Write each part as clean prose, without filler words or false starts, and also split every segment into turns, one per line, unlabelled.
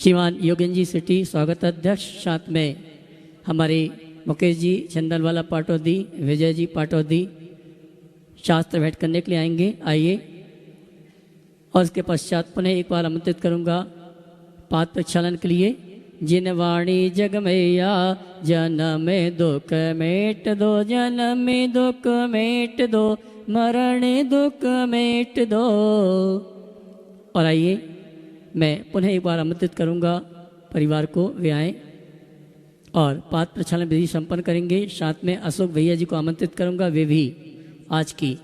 श्रीमान योगेंद्र जी सिटी स्वागत अध्यक्ष, साथ में हमारे मुकेश जी चंदनवाला पाटौदी, विजय जी पाटौदी शास्त्र भेंट करने के लिए आएंगे। आइए। और उसके पश्चात पुनः एक बार आमंत्रित करूंगा पाद प्रक्षालन के लिए। जिन वाणी जग मैया जन्म दुख मेट दो, जन्म दुख मेट दो, मरण दुख मेट दो। और आइए मैं पुनः एक बार आमंत्रित करूंगा परिवार को, वे आएँ और पाद प्रक्षालन विधि संपन्न करेंगे। साथ में अशोक भैया जी को आमंत्रित करूंगा, वे भी आज की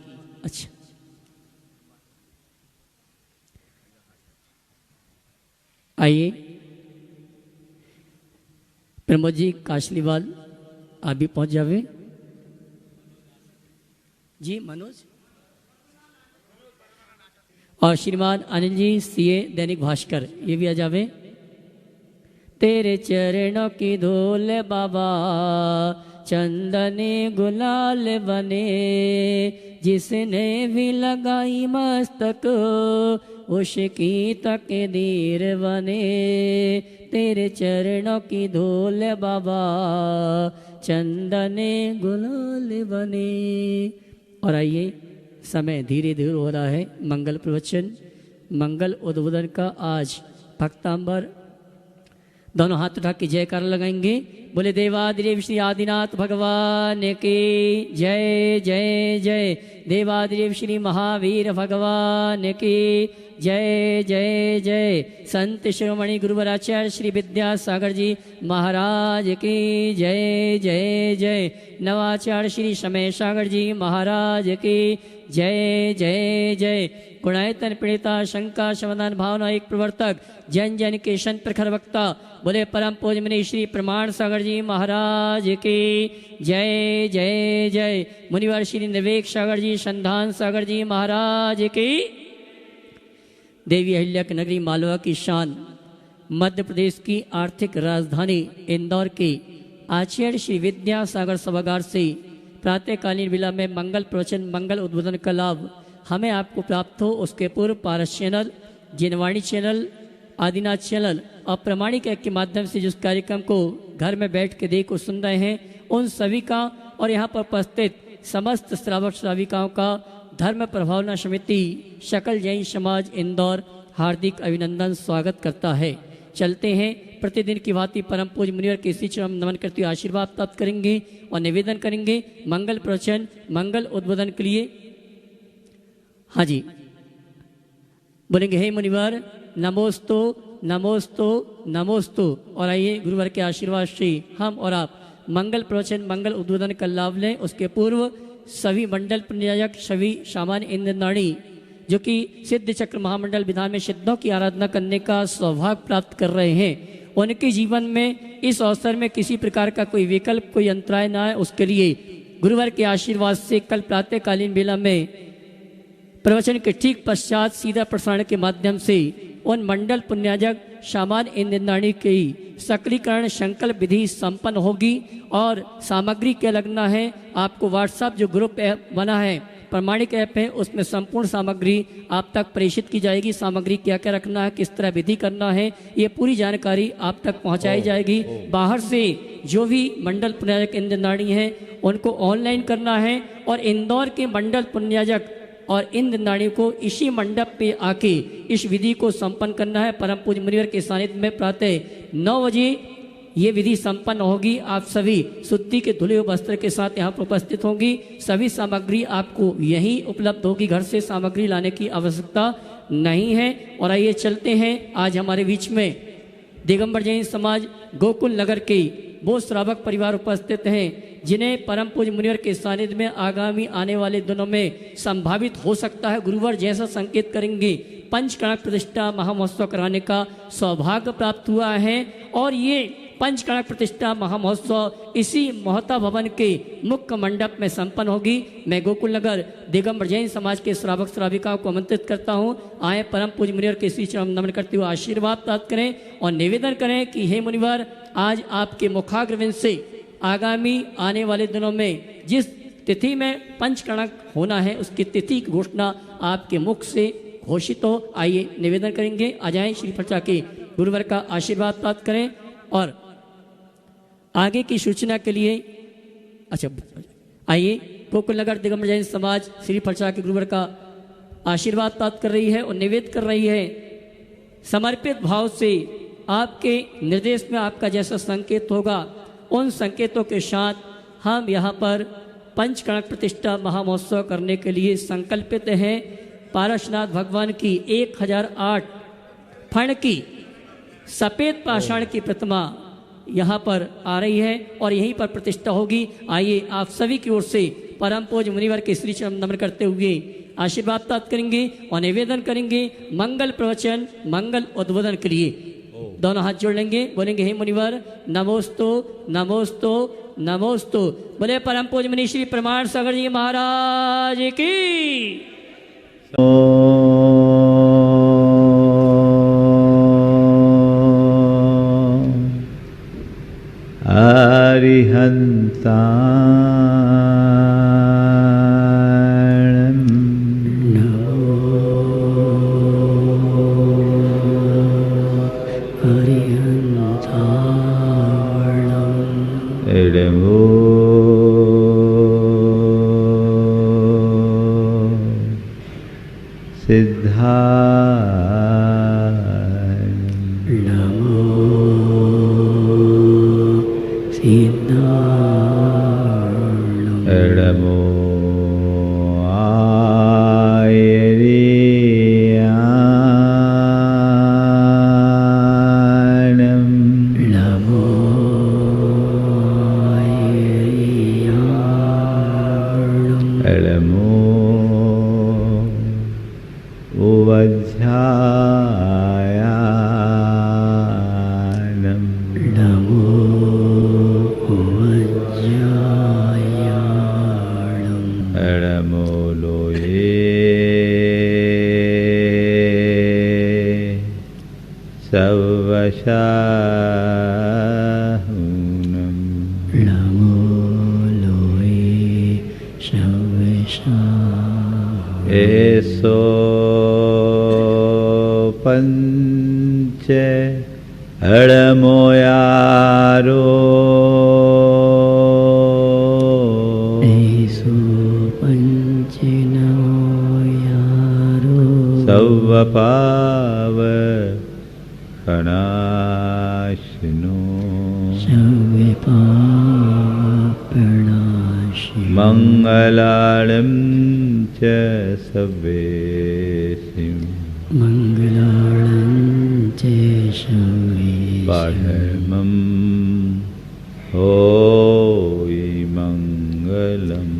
अच्छा आइए। प्रमोद जी काशलीवाल आप भी पहुंच जावे जी। मनोज और श्रीमान अनिल जी सीए दैनिक भास्कर, ये भी आ जावे। तेरे चरणों की धूल बाबा चंदने गुलाल बने, जिसने भी लगाई मस्तक उसकी तकदीर बने। तेरे चरणों की धूल बाबा चंदने गुलाल बने। और आइए, समय धीरे धीरे हो रहा है। मंगल प्रवचन, मंगल उद्बोधन का आज भक्तांबर दोनों हाथ उठा के जयकार लगाएंगे। बोले देवादिदेव श्री आदिनाथ भगवान की जय जय जय। देवादिदेव श्री महावीर भगवान की जय जय जय। संत शिरोमणि गुरुवराचार्य श्री विद्यासागर जी महाराज की जय जय जय। नवाचार्य श्री समय सागर जी महाराज की जय जय जय। गुणायतन पीड़िता शंका समाधान भावना एक प्रवर्तक, जन जन के संत प्रखर वक्ता, बोले परम पूज्य मुनि श्री प्रमाण सागर जी महाराज की जय जय जय। मुनिवर श्री निवेक सागर जी, संधान सागर जी महाराज की। देवी अहिल्या नगरी मालवा की शान, मध्य प्रदेश की आर्थिक राजधानी इंदौर के आचार्य श्री विद्यासागर सभागार से प्रातःकालीन विला में मंगल प्रवचन, मंगल उद्बोधन का लाभ हमें आपको प्राप्त हो। उसके पूर्व पारस चैनल, जिनवाणी चैनल, आदिनाथ चैनल और प्रमाणिक ऐप के माध्यम से जिस कार्यक्रम को घर में बैठ के देख और सुन रहे हैं, उन सभी का और यहाँ पर उपस्थित समस्त श्रावक श्राविकाओं का धर्म प्रभावना समिति सकल जैन समाज इंदौर हार्दिक अभिनंदन स्वागत करता है। चलते हैं, प्रतिदिन की भांति परम पूज्य मुनिवर के श्री चरण नमन करते हुए आशीर्वाद प्राप्त करेंगे और निवेदन करेंगे मंगल प्रवचन, मंगल उद्बोधन के लिए। हाँ जी, बोलेंगे हे मुनिवर नमोस्तु नमोस्तु नमोस्तु। और आइए गुरुवर के आशीर्वाद से हम और आप मंगल प्रवचन, मंगल उद्बोधन का लाभ लें। उसके पूर्व सभी मंडल प्रनियायक, सभी सामान्य इंद्रनाणी जो कि सिद्ध चक्र महामंडल विधान में सिद्धों की आराधना करने का सौभाग्य प्राप्त कर रहे हैं, उनके जीवन में इस अवसर में किसी प्रकार का कोई विकल्प, कोई अंतराय ना आए, उसके लिए गुरुवर के आशीर्वाद से कल प्रातःकालीन बेला में प्रवचन के ठीक पश्चात सीधा प्रसारण के माध्यम से उन मंडल पुण्याजक सामान्य इंद्रनाणी की सक्रियकरण संकल्प विधि संपन्न होगी। और सामग्री क्या लगना है, आपको व्हाट्सएप जो ग्रुप ऐप बना है, प्रमाणिक ऐप है, उसमें संपूर्ण सामग्री आप तक प्रेषित की जाएगी। सामग्री क्या क्या रखना है, किस तरह विधि करना है, ये पूरी जानकारी आप तक पहुंचाई जाएगी। बाहर से जो भी मंडल पुण्याजक इंद्रनाणी हैं उनको ऑनलाइन करना है और इंदौर के मंडल पुण्याजक और इंद्रनाणी को इसी मंडप पे आके इस विधि को संपन्न करना है। परम पूज्य मुनिवर के सानिध्य में प्रातः 9 बजे ये विधि संपन्न होगी। आप सभी सुत्ती के धुले हुए वस्त्र के साथ यहाँ पर उपस्थित होंगी। सभी सामग्री आपको यहीं उपलब्ध होगी, घर से सामग्री लाने की आवश्यकता नहीं है। और आइए चलते हैं, आज हमारे बीच में दिगंबर जैन समाज गोकुल नगर के वो श्रावक परिवार उपस्थित हैं जिन्हें परम पूज्य मुनिवर के सानिध्य में आगामी आने वाले दिनों में संभावित हो सकता है गुरुवर जैसा संकेत करेंगे पंचकणक प्रतिष्ठा महामहोत्सव कराने का सौभाग्य प्राप्त हुआ है। और ये पंचकणक प्रतिष्ठा महामहोत्सव इसी मोहता भवन के मुख्य मंडप में संपन्न होगी। मैं गोकुल नगर दिगंबर जैन समाज के श्रावक श्राविकाओं को आमंत्रित करता हूँ, आए परम पूज्य मुनिवर के श्री चरण नमन करते हुए आशीर्वाद प्राप्त करें और निवेदन करें कि हे मुनिवर, आज आपके मुखाग्रविंद से आगामी आने वाले दिनों में जिस तिथि में पंचकणक होना है उसकी तिथि की घोषणा आपके मुख से घोषित हो। आइए निवेदन करेंगे, आ जाएं श्री प्रचा के गुरुवर का आशीर्वाद प्राप्त करें। और आगे की सूचना के लिए अच्छा आइए, गोकुल नगर दिगंबर जैन समाज श्री फलसा के गुरुवर का आशीर्वाद प्राप्त कर रही है और निवेदन कर रही है समर्पित भाव से आपके निर्देश में आपका जैसा संकेत होगा उन संकेतों के साथ हम यहाँ पर पंचकणक प्रतिष्ठा महामहोत्सव करने के लिए संकल्पित हैं। पारसनाथ भगवान की 1008 फण की सफ़ेद पाषाण की प्रतिमा यहाँ पर आ रही है और यहीं पर प्रतिष्ठा होगी। आइए आप सभी की ओर से परम पूज्य मुनिवर के श्री चरण नमन करते हुए आशीर्वाद प्राप्त करेंगे और निवेदन करेंगे मंगल प्रवचन मंगल उद्बोधन के लिए। दोनों हाथ जोड़ लेंगे, बोलेंगे हे मुनिवर नमोस्तु नमोस्तु नमोस्तु। बोले परम पूज्य मुनि श्री प्रमाण सागर जी महाराज की।
अरिहंता एसो पंच हड़मोयारो
एसो पंच नमोयारो
सवपाव खनाशनो मंगलालम च सवेसिम
मंगलालम च सवेसिम
परमं होई मंगलम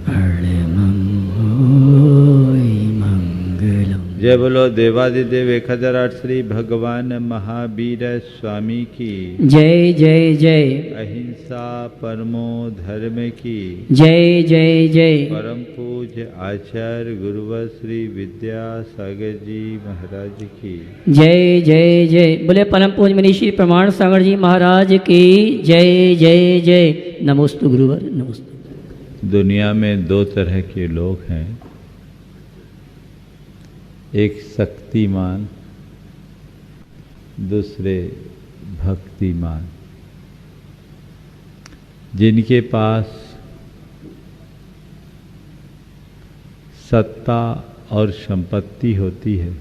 परमं होई मंगलम। जय बोलो देवादिदेव 1008 श्री भगवान महावीर स्वामी की
जय जय जय।
अहिंसा परमो धर्म की
जय जय जय।
परम पूज्य आचार्य गुरुवर श्री विद्यासागर जी महाराज की
जय जय जय। बोले परम पूज्य मुनि श्री प्रमाण सागर जी महाराज की जय जय जय। नमोस्तु गुरुवर नमोस्तु।
दुनिया में दो तरह के लोग हैं, एक शक्तिमान दूसरे भक्तिमान। जिनके पास सत्ता और संपत्ति होती है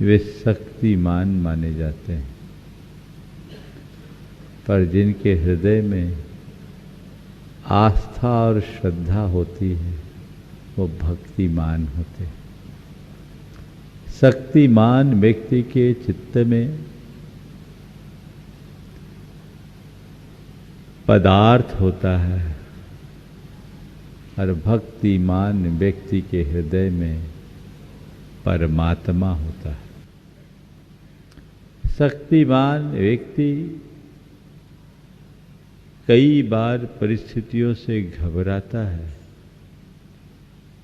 वे शक्तिमान माने जाते हैं, पर जिनके हृदय में आस्था और श्रद्धा होती है वो भक्तिमान होते हैं। शक्तिमान व्यक्ति के चित्त में पदार्थ होता है और भक्तिमान व्यक्ति के हृदय में परमात्मा होता है। शक्तिमान व्यक्ति कई बार परिस्थितियों से घबराता है,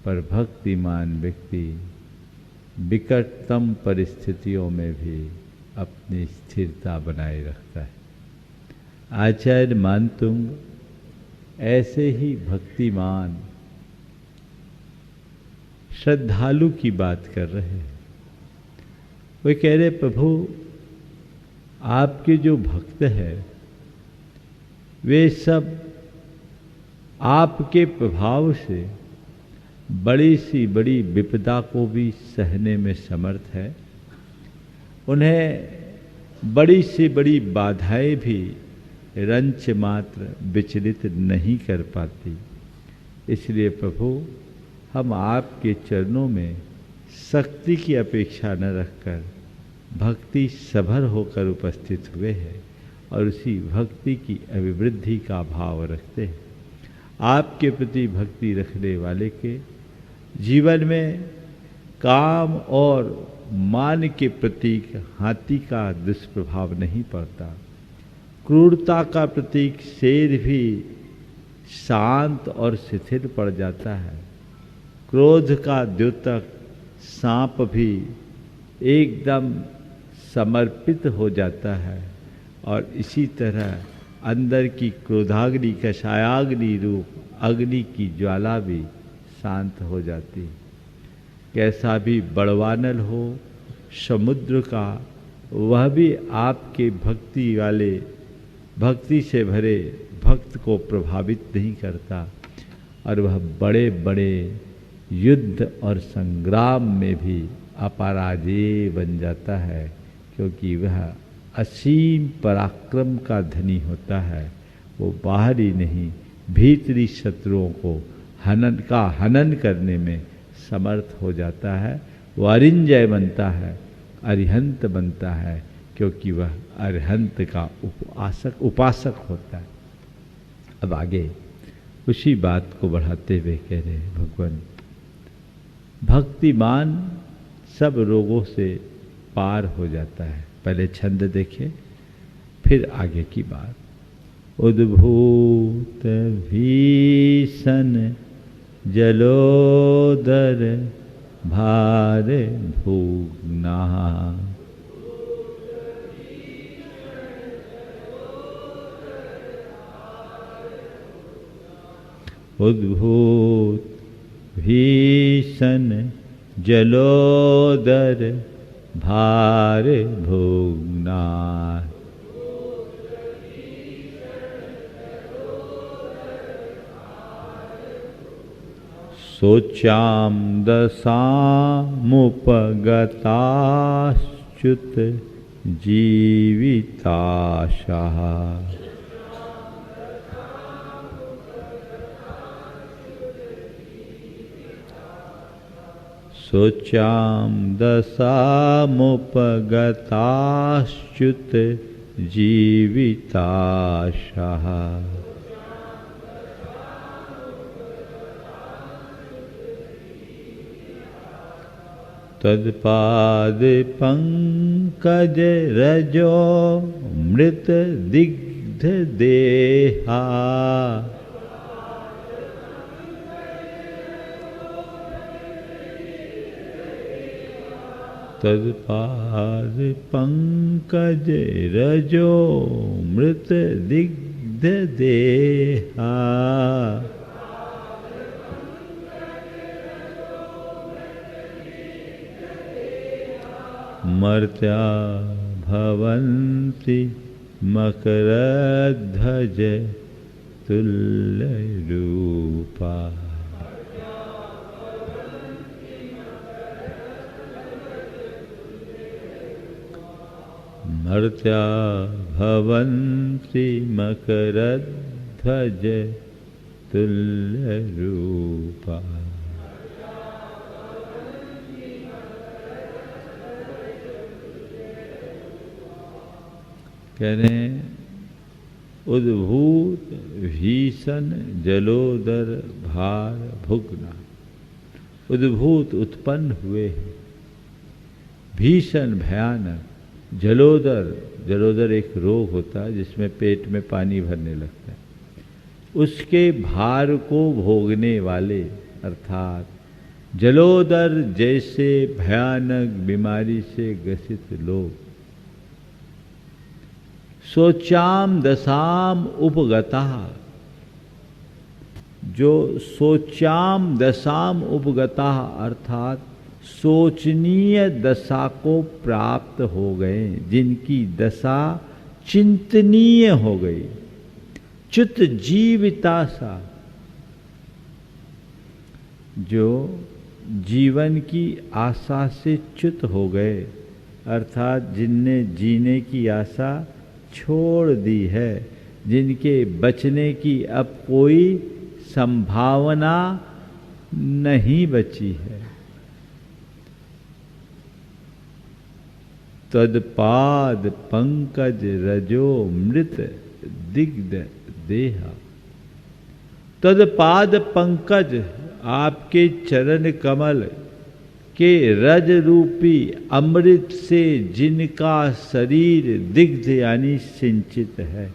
पर भक्तिमान व्यक्ति विकटतम परिस्थितियों में भी अपनी स्थिरता बनाए रखता है। आचार्य मानतुंग ऐसे ही भक्तिमान श्रद्धालु की बात कर रहे हैं। वे कह रहे प्रभु आपके जो भक्त हैं वे सब आपके प्रभाव से बड़ी सी बड़ी विपदा को भी सहने में समर्थ है। उन्हें बड़ी से बड़ी बाधाएं भी रंच मात्र विचलित नहीं कर पाती। इसलिए प्रभु हम आपके चरणों में शक्ति की अपेक्षा न रखकर भक्ति सभर होकर उपस्थित हुए हैं और उसी भक्ति की अभिवृद्धि का भाव रखते हैं। आपके प्रति भक्ति रखने वाले के जीवन में काम और मान के प्रतीक हाथी का दुष्प्रभाव नहीं पड़ता। क्रूरता का प्रतीक शेर भी शांत और शिथिल पड़ जाता है। क्रोध का द्योतक सांप भी एकदम समर्पित हो जाता है और इसी तरह अंदर की क्रोधाग्नि कषायाग्नि रूप अग्नि की ज्वाला भी शांत हो जाती है। कैसा भी बड़वानल हो समुद्र का, वह भी आपके भक्ति वाले भक्ति से भरे भक्त को प्रभावित नहीं करता और वह बड़े बड़े युद्ध और संग्राम में भी अपराजेय बन जाता है, क्योंकि वह असीम पराक्रम का धनी होता है। वो बाहरी नहीं भीतरी शत्रुओं को हनन करने में समर्थ हो जाता है। वो अरिंजय बनता है, अरिहंत बनता है, क्योंकि वह अरिहंत का उपासक होता है। अब आगे उसी बात को बढ़ाते हुए कह रहे हैं भगवान, भक्तिमान सब रोगों से पार हो जाता है। पहले छंद देखें फिर आगे की बात। उद्भूत भीषण जलोदर भार भूगना, उद्भूत भीषण जलोदर भार भोगना, सोचाम दशामुपगताश्च्युत जीविताशः, सोचाम दशामुपगताश्च्युत जीविताशः, तत्पाद पंकज रजो मृत दिग्ध देहा, तत्पाद पंकज रजो मृत दिग्ध देहा, मर्त्या भवन्ति मकरध्वज तुल्य रूपा, मर्त्या भवन्ति मकरध्वज तुल्य रूपा। कह रहे हैं उद्भूत भीषण जलोदर भार भुगना, उद्भूत उत्पन्न हुए हैं, भीषण भयानक, जलोदर, जलोदर एक रोग होता है जिसमें पेट में पानी भरने लगता है, उसके भार को भोगने वाले अर्थात जलोदर जैसे भयानक बीमारी से ग्रसित लोग, सोचाम दशाम उपगता, जो सोचाम दशाम उपगता अर्थात सोचनीय दशा को प्राप्त हो गए, जिनकी दशा चिंतनीय हो गई, च्युत जीविताशा, जो जीवन की आशा से च्युत हो गए, अर्थात जिनने जीने की आशा छोड़ दी है, जिनके बचने की अब कोई संभावना नहीं बची है। तदपाद पंकज रजो मृत दिग्ध देहा। तदपाद पंकज, आपके चरण कमल के रज रूपी अमृत से जिनका शरीर दिग्ध यानी सिंचित है,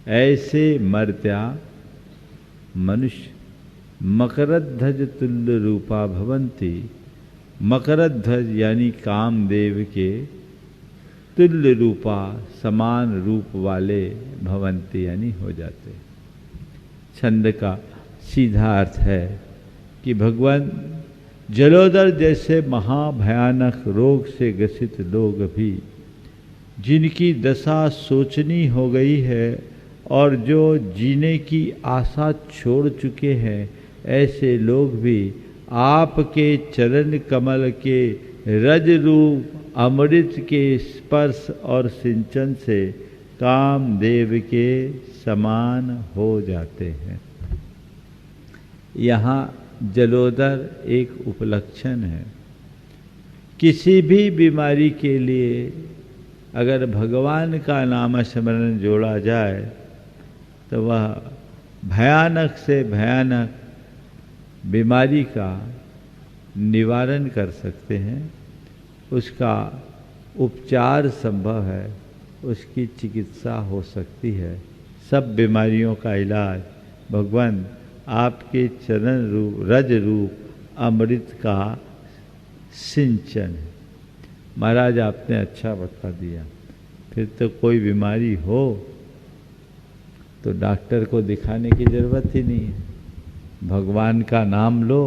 ऐसे मर्त्या मनुष्य मकरध्वज तुल्य रूपा भवन्ति। मकरध्वज यानी कामदेव के तुल्य रूपा समान रूप वाले भवन्ति यानी हो जाते। छंद का सीधा अर्थ है कि भगवान जलोदर जैसे महाभयानक रोग से ग्रसित लोग भी, जिनकी दशा सोचनी हो गई है और जो जीने की आशा छोड़ चुके हैं, ऐसे लोग भी आपके चरण कमल के रज रूप अमृत के स्पर्श और सिंचन से कामदेव के समान हो जाते हैं। यहाँ जलोदर एक उपलक्षण है। किसी भी बीमारी के लिए अगर भगवान का नाम स्मरण जोड़ा जाए तो वह भयानक से भयानक बीमारी का निवारण कर सकते हैं, उसका उपचार संभव है, उसकी चिकित्सा हो सकती है। सब बीमारियों का इलाज भगवान आपके चरण रूप रज रूप अमृत का सिंचन है। महाराज आपने अच्छा बता दिया, फिर तो कोई बीमारी हो तो डॉक्टर को दिखाने की ज़रूरत ही नहीं है, भगवान का नाम लो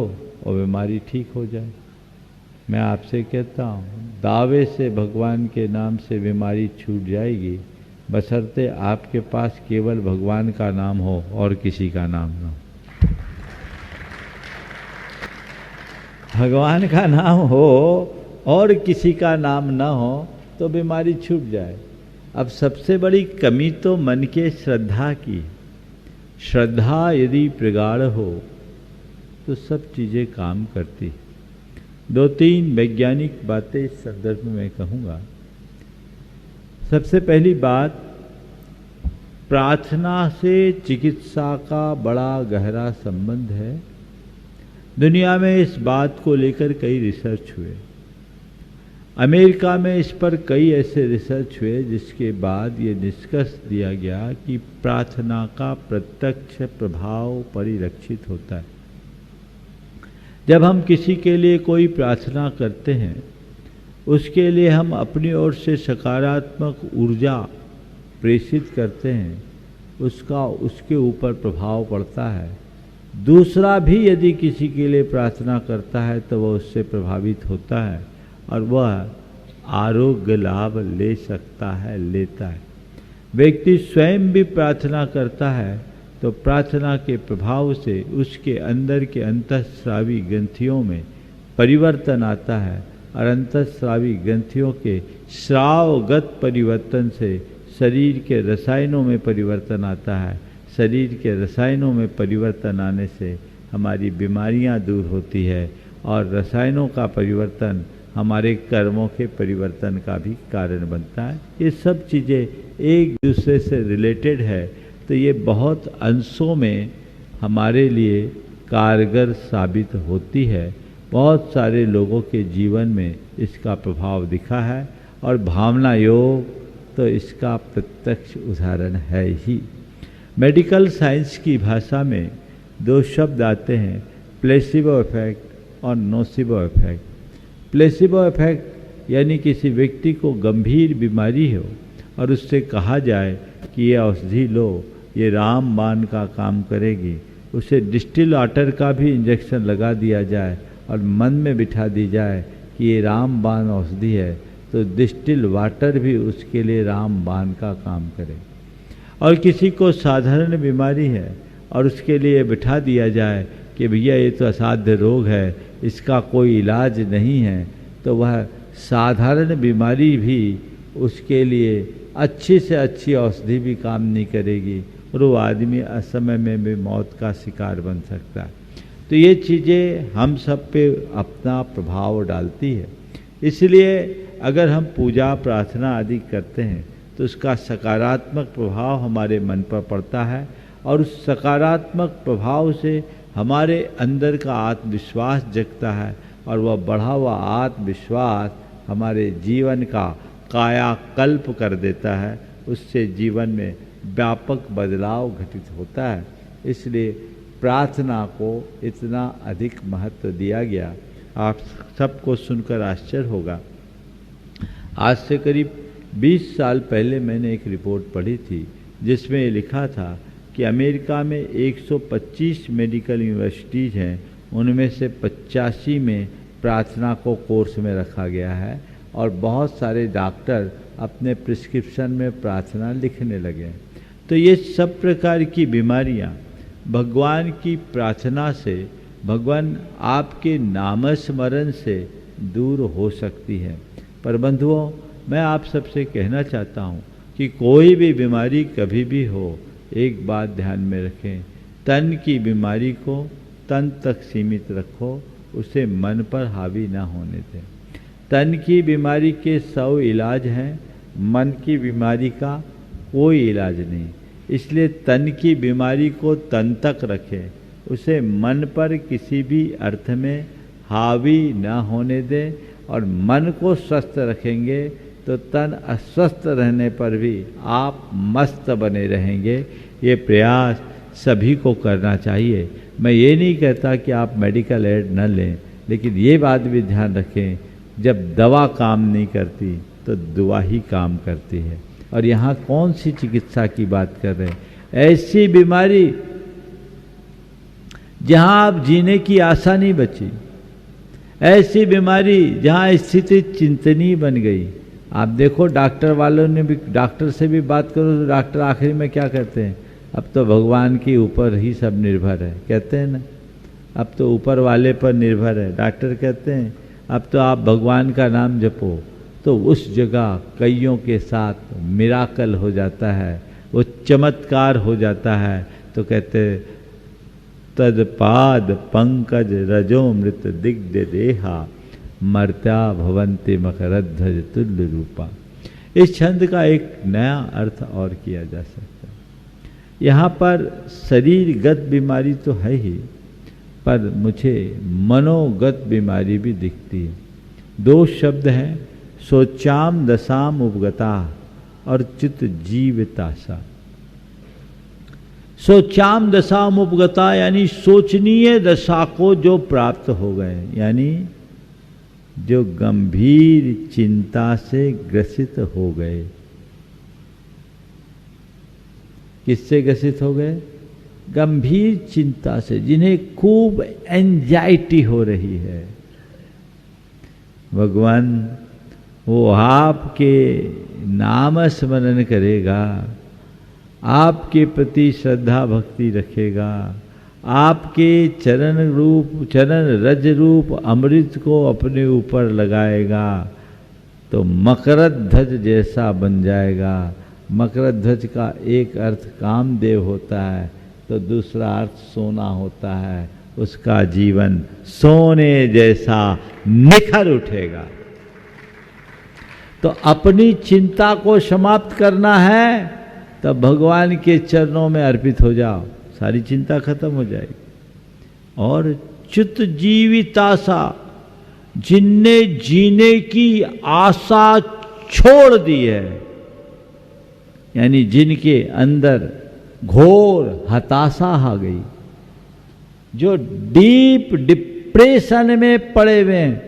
और बीमारी ठीक हो जाए। मैं आपसे कहता हूँ दावे से भगवान के नाम से बीमारी छूट जाएगी, बशर्ते आपके पास केवल भगवान का नाम हो और किसी का नाम ना हो। भगवान का नाम हो और किसी का नाम ना हो तो बीमारी छूट जाए। अब सबसे बड़ी कमी तो मन के श्रद्धा की। श्रद्धा यदि प्रगाढ़ हो तो सब चीज़ें काम करती। दो तीन वैज्ञानिक बातें इस संदर्भ में कहूँगा। सबसे पहली बात, प्रार्थना से चिकित्सा का बड़ा गहरा संबंध है। दुनिया में इस बात को लेकर कई रिसर्च हुए। अमेरिका में इस पर कई ऐसे रिसर्च हुए जिसके बाद ये निष्कर्ष दिया गया कि प्रार्थना का प्रत्यक्ष प्रभाव परिलक्षित होता है। जब हम किसी के लिए कोई प्रार्थना करते हैं, उसके लिए हम अपनी ओर से सकारात्मक ऊर्जा प्रेषित करते हैं, उसका उसके ऊपर प्रभाव पड़ता है। दूसरा भी यदि किसी के लिए प्रार्थना करता है तो वह उससे प्रभावित होता है और वह आरोग्य लाभ ले सकता है, लेता है। व्यक्ति स्वयं भी प्रार्थना करता है तो प्रार्थना के प्रभाव से उसके अंदर के अंतःस्रावी ग्रंथियों में परिवर्तन आता है और अंतःस्रावी ग्रंथियों के स्रावगत परिवर्तन से शरीर के रसायनों में परिवर्तन आता है। शरीर के रसायनों में परिवर्तन आने से हमारी बीमारियां दूर होती है और रसायनों का परिवर्तन हमारे कर्मों के परिवर्तन का भी कारण बनता है। ये सब चीज़ें एक दूसरे से रिलेटेड है, तो ये बहुत अंशों में हमारे लिए कारगर साबित होती है। बहुत सारे लोगों के जीवन में इसका प्रभाव दिखा है और भावना योग तो इसका प्रत्यक्ष उदाहरण है ही। मेडिकल साइंस की भाषा में दो शब्द आते हैं, प्लेसिबो इफेक्ट और नोसिबो इफेक्ट। प्लेसिबो इफेक्ट यानी किसी व्यक्ति को गंभीर बीमारी हो और उससे कहा जाए कि ये औषधि लो, ये रामबाण का काम करेगी, उसे डिस्टिल वाटर का भी इंजेक्शन लगा दिया जाए और मन में बिठा दी जाए कि ये रामबाण औषधि है, तो डिस्टिल वाटर भी उसके लिए रामबाण का काम करे। और किसी को साधारण बीमारी है और उसके लिए बिठा दिया जाए कि भैया ये तो असाध्य रोग है, इसका कोई इलाज नहीं है, तो वह साधारण बीमारी भी उसके लिए अच्छी से अच्छी औषधि भी काम नहीं करेगी और वो आदमी असमय में भी मौत का शिकार बन सकता है। तो ये चीज़ें हम सब पे अपना प्रभाव डालती है। इसलिए अगर हम पूजा प्रार्थना आदि करते हैं तो उसका सकारात्मक प्रभाव हमारे मन पर पड़ता है और उस सकारात्मक प्रभाव से हमारे अंदर का आत्मविश्वास जगता है और वह बढ़ा हुआ आत्मविश्वास हमारे जीवन का कायाकल्प कर देता है। उससे जीवन में व्यापक बदलाव घटित होता है। इसलिए प्रार्थना को इतना अधिक महत्व दिया गया। आप सबको सुनकर आश्चर्य होगा। आज से करीब 20 साल पहले मैंने एक रिपोर्ट पढ़ी थी जिसमें ये लिखा था कि अमेरिका में 125 मेडिकल यूनिवर्सिटीज़ हैं, उनमें से 85 में प्रार्थना को कोर्स में रखा गया है और बहुत सारे डॉक्टर अपने प्रिस्क्रिप्शन में प्रार्थना लिखने लगे। तो ये सब प्रकार की बीमारियां भगवान की प्रार्थना से, भगवान आपके नामस्मरण से दूर हो सकती है। पर बंधुओं, मैं आप सबसे कहना चाहता हूँ कि कोई भी बीमारी कभी भी हो, एक बात ध्यान में रखें, तन की बीमारी को तन तक सीमित रखो, उसे मन पर हावी ना होने दें। तन की बीमारी के 100 इलाज हैं, मन की बीमारी का कोई इलाज नहीं। इसलिए तन की बीमारी को तन तक रखें, उसे मन पर किसी भी अर्थ में हावी ना होने दें और मन को स्वस्थ रखेंगे तो तन अस्वस्थ रहने पर भी आप मस्त बने रहेंगे। ये प्रयास सभी को करना चाहिए। मैं ये नहीं कहता कि आप मेडिकल एड न लें, लेकिन ये बात भी ध्यान रखें, जब दवा काम नहीं करती तो दुआ ही काम करती है। और यहाँ कौन सी चिकित्सा की बात कर रहे हैं? ऐसी बीमारी जहाँ आप जीने की आशा नहीं बची, ऐसी बीमारी जहाँ स्थिति चिंतनीय बन गई। आप देखो डॉक्टर वालों ने भी, डॉक्टर से भी बात करो तो डॉक्टर आखिरी में क्या कहते हैं? अब तो भगवान के ऊपर ही सब निर्भर है, कहते हैं ना, अब तो ऊपर वाले पर निर्भर है। डॉक्टर कहते हैं अब तो आप भगवान का नाम जपो, तो उस जगह कईयों के साथ मिराकल हो जाता है, वो चमत्कार हो जाता है। तो कहते तदपाद पंकज रजोमृत दिग्ध देहा मर्त्या भवन्ति मकरध्वज तुल्य रूपा। इस छंद का एक नया अर्थ और किया जा सकता है। यहाँ पर शरीरगत बीमारी तो है ही, पर मुझे मनोगत बीमारी भी दिखती है। 2 शब्द हैं, सोचाम दशाम उपगता और चित्त जीवितासा। सोचाम दशाम उपगता यानी सोचनीय दशा को जो प्राप्त हो गए, यानी जो गंभीर चिंता से ग्रसित हो गए। किससे ग्रसित हो गए? गंभीर चिंता से, जिन्हें खूब एंजाइटी हो रही है। भगवान वो आपके नाम स्मरण करेगा, आपके प्रति श्रद्धा भक्ति रखेगा, आपके चरण रज रूप अमृत को अपने ऊपर लगाएगा तो मकरध्वज जैसा बन जाएगा। मकरध्वज का एक अर्थ कामदेव होता है तो दूसरा अर्थ सोना होता है। उसका जीवन सोने जैसा निखर उठेगा। तो अपनी चिंता को समाप्त करना है तब भगवान के चरणों में अर्पित हो जाओ, सारी चिंता खत्म हो जाएगी। और चित्त जीवितासा, जिनने जीने की आशा छोड़ दी है, यानी जिनके अंदर घोर हताशा आ गई, जो डीप डिप्रेशन में पड़े हुए हैं,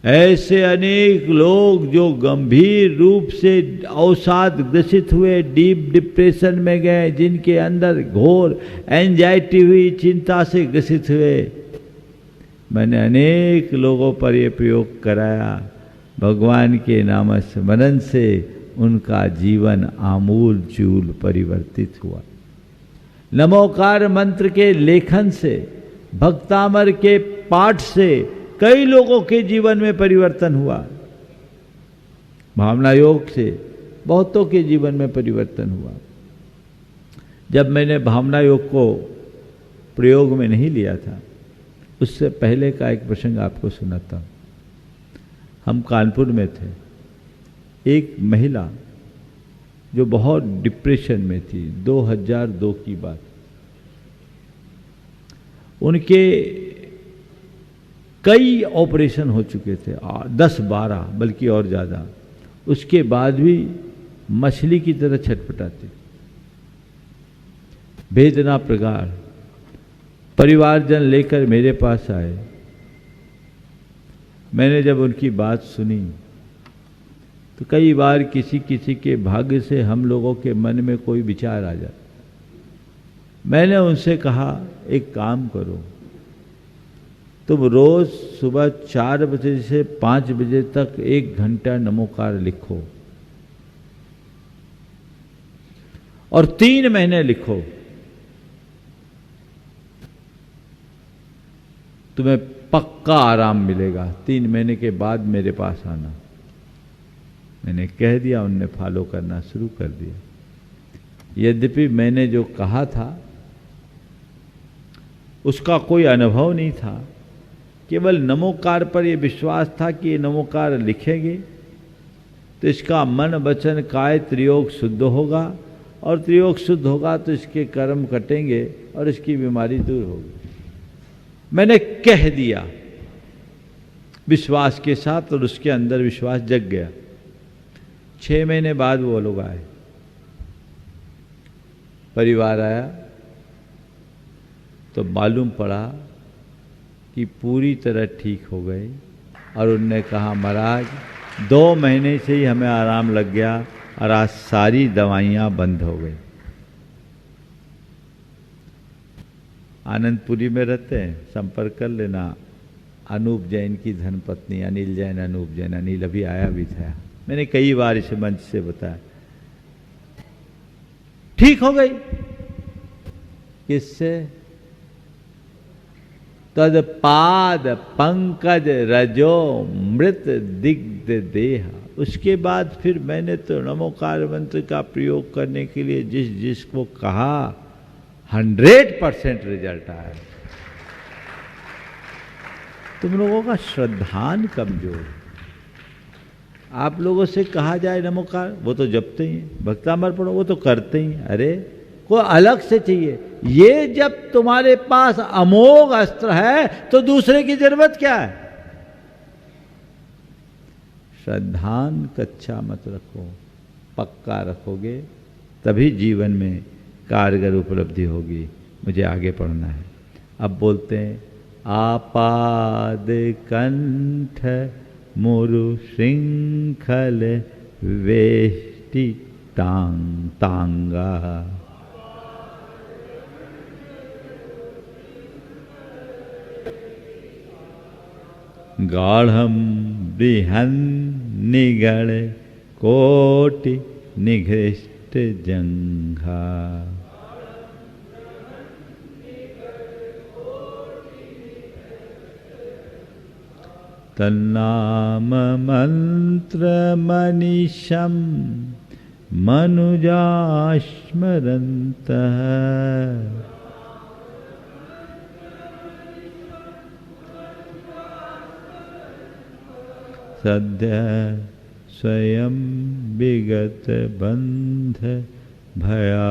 ऐसे अनेक लोग जो गंभीर रूप से अवसाद ग्रसित हुए, डीप डिप्रेशन में गए, जिनके अंदर घोर एंजाइटी हुई, चिंता से ग्रसित हुए, मैंने अनेक लोगों पर यह प्रयोग कराया। भगवान के नाम स्मरण से उनका जीवन आमूल चूल परिवर्तित हुआ। नमोकार मंत्र के लेखन से, भक्तामर के पाठ से कई लोगों के जीवन में परिवर्तन हुआ। भावना योग से बहुतों के जीवन में परिवर्तन हुआ। जब मैंने भावना योग को प्रयोग में नहीं लिया था, उससे पहले का एक प्रसंग आपको सुनाता हूं। हम कानपुर में थे। एक महिला जो बहुत डिप्रेशन में थी, 2002 की बात, उनके कई ऑपरेशन हो चुके थे, 10-12 बल्कि और ज़्यादा। उसके बाद भी मछली की तरह छटपटाती, वेदना प्रगाढ़। परिवारजन लेकर मेरे पास आए। मैंने जब उनकी बात सुनी तो कई बार किसी किसी के भाग्य से हम लोगों के मन में कोई विचार आ जाता। मैंने उनसे कहा, एक काम करो, तुम रोज सुबह 4 बजे से 5 बजे तक 1 घंटा नमोकार लिखो और 3 महीने लिखो, तुम्हें पक्का आराम मिलेगा। 3 महीने के बाद मेरे पास आना। मैंने कह दिया, उनने फॉलो करना शुरू कर दिया। यद्यपि मैंने जो कहा था उसका कोई अनुभव नहीं था, केवल नमोकार पर यह विश्वास था कि ये नमोकार लिखेंगे तो इसका मन वचन काय त्रियोग शुद्ध होगा, और त्रियोग शुद्ध होगा तो इसके कर्म कटेंगे और इसकी बीमारी दूर होगी। मैंने कह दिया विश्वास के साथ, और उसके अंदर विश्वास जग गया। 6 महीने बाद वो लोग आए, परिवार आया तो मालूम पड़ा कि पूरी तरह ठीक हो गए। और उनने कहा, महाराज 2 महीने से ही हमें आराम लग गया और आज सारी दवाइयाँ बंद हो गई। आनंदपुरी में रहते हैं, संपर्क कर लेना। अनूप जैन की धर्मपत्नी अनिल जैन, अनूप जैन, अनिल अभी आया भी था। मैंने कई बार इसे मंच से बताया, ठीक हो गई। किससे? तद पाद पंकज रजो मृत दिग्ध देहा। उसके बाद फिर मैंने तो नमोकार मंत्र का प्रयोग करने के लिए जिसको कहा, 100% रिजल्ट आया। तुम लोगों का श्रद्धान कमजोर। आप लोगों से कहा जाए नमोकार, वो तो जपते ही, भक्तामर पढ़ो, वो तो करते ही। अरे कोई अलग से चाहिए। ये जब तुम्हारे पास अमोघ अस्त्र है तो दूसरे की जरूरत क्या है? श्रद्धान कच्चा मत रखो, पक्का रखोगे तभी जीवन में कारगर उपलब्धि होगी। मुझे आगे पढ़ना है। अब बोलते हैं, आपाद कंठ मुरु श्रृंखल वेष्टि तांगा। गाढ़म बृहन निगड़ कोटि निघृष्ट जंघा। तन्नाम मंत्र मनीषम मनुजा स्मरन्तः। सद्य स्वयं विगत बंध भया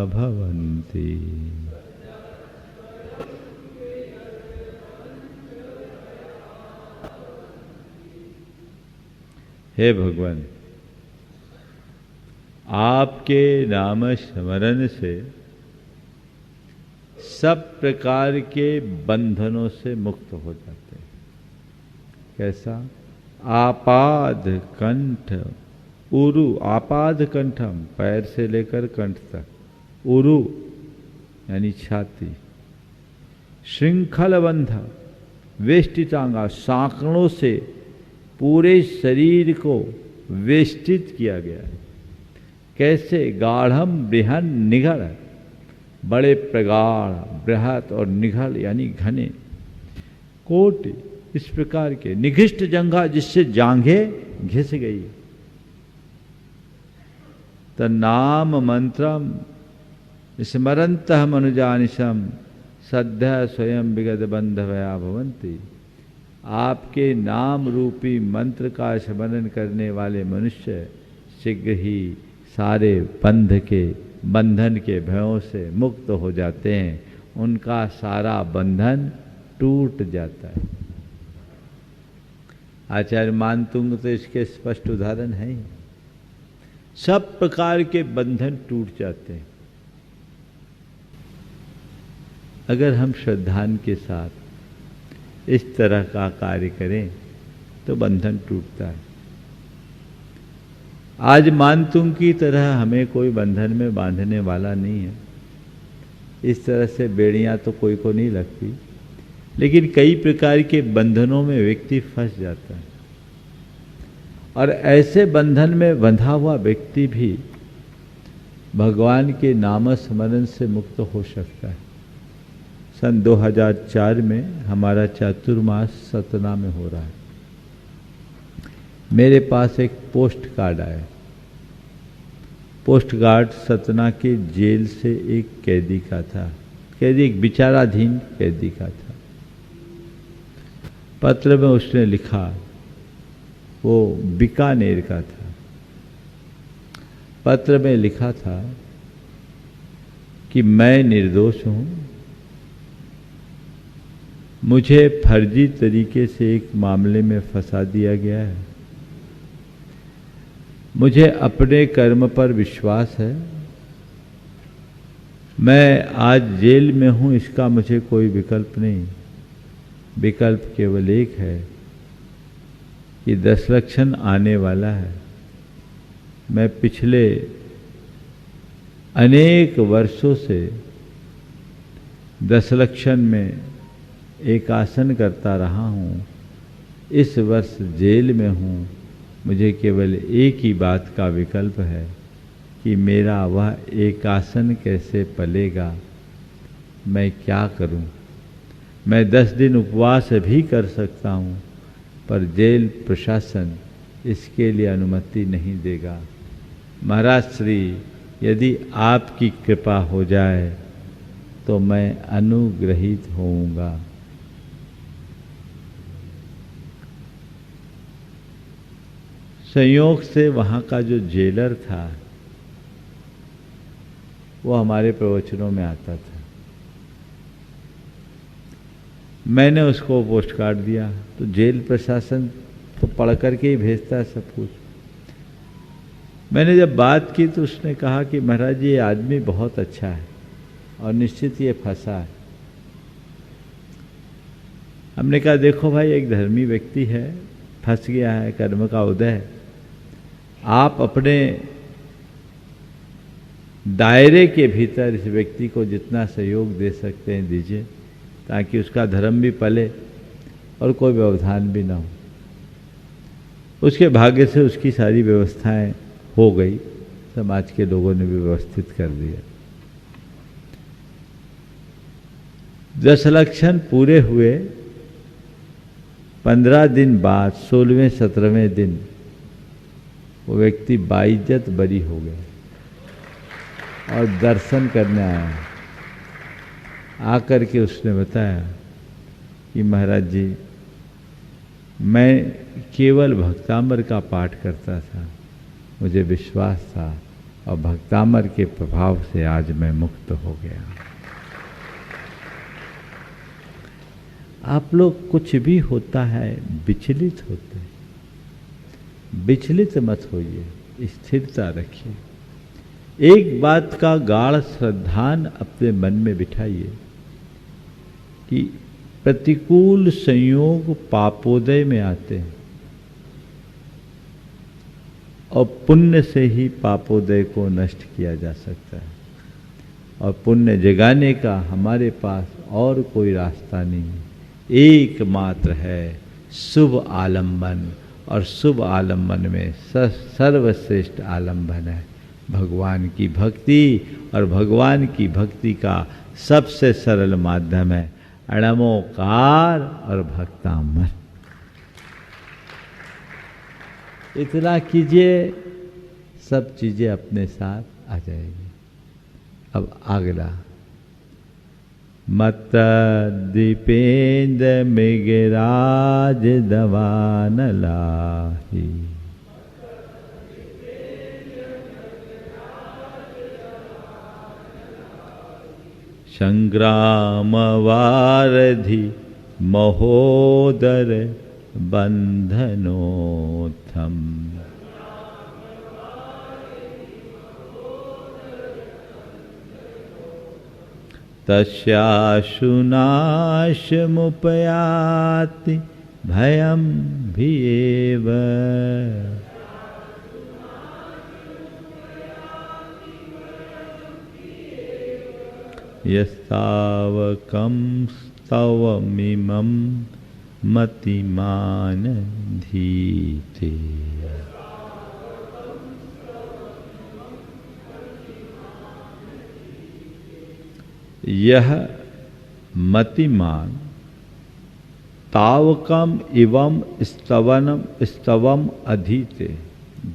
भवन्ति। हे भगवान, आपके नाम स्मरण से सब प्रकार के बंधनों से मुक्त हो जाते हैं। कैसा? आपाद कंठ उरु, आपाद कंठम पैर से लेकर कंठ तक, उरु यानी छाती, श्रृंखल बंध वेष्टितांगा, सांकड़ों से पूरे शरीर को वेष्टित किया गया है। कैसे? गाढ़म बृहन निगढ़, बड़े प्रगाढ़, बृहत और निगढ़ यानी घने, कोट इस प्रकार के, निघिष्ट जंघा जिससे जांघे घिस गई, तन्नाम मंत्रम स्मरंतः मनुजानिशम सद्य स्वयं विगत बंधवया भवंती। आपके नाम रूपी मंत्र का स्मरण करने वाले मनुष्य शीघ्र ही सारे बंधन के भयों से मुक्त हो जाते हैं, उनका सारा बंधन टूट जाता है। आचार्य मानतुंग तो इसके स्पष्ट उदाहरण है ही। सब प्रकार के बंधन टूट जाते हैं अगर हम श्रद्धान के साथ इस तरह का कार्य करें तो बंधन टूटता है। आज मानतुंग की तरह हमें कोई बंधन में बांधने वाला नहीं है। इस तरह से बेड़ियां तो कोई को नहीं लगती, लेकिन कई प्रकार के बंधनों में व्यक्ति फंस जाता है और ऐसे बंधन में बंधा हुआ व्यक्ति भी भगवान के नाम स्मरण से मुक्त हो सकता है। सन 2004 में हमारा चातुर्मास सतना में हो रहा है। मेरे पास एक पोस्ट कार्ड आया। पोस्ट कार्ड सतना के जेल से एक कैदी का था, कैदी एक विचाराधीन कैदी का था। पत्र में उसने लिखा, वो बीकानेर का था। पत्र में लिखा था कि मैं निर्दोष हूं, मुझे फर्जी तरीके से एक मामले में फंसा दिया गया है, मुझे अपने कर्म पर विश्वास है, मैं आज जेल में हूं, इसका मुझे कोई विकल्प नहीं। विकल्प केवल एक है कि दशलक्षण आने वाला है। मैं पिछले अनेक वर्षों से दशलक्षण में एक आसन करता रहा हूं, इस वर्ष जेल में हूं, मुझे केवल एक ही बात का विकल्प है कि मेरा वह एक आसन कैसे पलेगा, मैं क्या करूं। मैं 10 दिन उपवास भी कर सकता हूं, पर जेल प्रशासन इसके लिए अनुमति नहीं देगा। महाराज श्री, यदि आपकी कृपा हो जाए तो मैं अनुग्रहित होऊंगा। संयोग से वहाँ का जो जेलर था वो हमारे प्रवचनों में आता था। मैंने उसको पोस्ट कार्ड दिया तो जेल प्रशासन तो पढ़ करके ही भेजता है सब कुछ। मैंने जब बात की तो उसने कहा कि महाराज ये आदमी बहुत अच्छा है और निश्चित ये फंसा है। हमने कहा देखो भाई, एक धर्मी व्यक्ति है, फंस गया है, कर्म का उदय है, आप अपने दायरे के भीतर इस व्यक्ति को जितना सहयोग दे सकते हैं दीजिए, ताकि उसका धर्म भी पले और कोई व्यवधान भी ना हो। उसके भाग्य से उसकी सारी व्यवस्थाएं हो गई, समाज के लोगों ने भी व्यवस्थित कर दिया। दशलक्षण पूरे हुए 15 दिन बाद 16वें 17वें दिन वो व्यक्ति बाइज्जत बरी हो गया और दर्शन करने आया। आकर के उसने बताया कि महाराज जी, मैं केवल भक्तामर का पाठ करता था, मुझे विश्वास था और भक्तामर के प्रभाव से आज मैं मुक्त हो गया। आप लोग कुछ भी होता है विचलित होते हैं, विचलित मत होइए, स्थिरता रखिए। एक बात का गाढ़ श्रद्धान अपने मन में बिठाइए कि प्रतिकूल संयोग पापोदय में आते हैं, और पुण्य से ही पापोदय को नष्ट किया जा सकता है। और पुण्य जगाने का हमारे पास और कोई रास्ता नहीं है, एकमात्र है शुभ आलंबन। और शुभ आलंबन में सर्वश्रेष्ठ आलंबन है भगवान की भक्ति। और भगवान की भक्ति का सबसे सरल माध्यम है अणमोकार और भक्तामर। इतना कीजिए, सब चीजें अपने साथ आ जाएगी। अब अगला, मत दीपेन्द्र मृगराज दवान लाही, संग्राम वारधि महोदर बंधनोत्थम, तस्याशुनाशमुपयाति भयं भीव, यस्तावकं स्तवमिमं मतिमान धीते। यह मतिमान तावकम इवम स्तवम अधीते,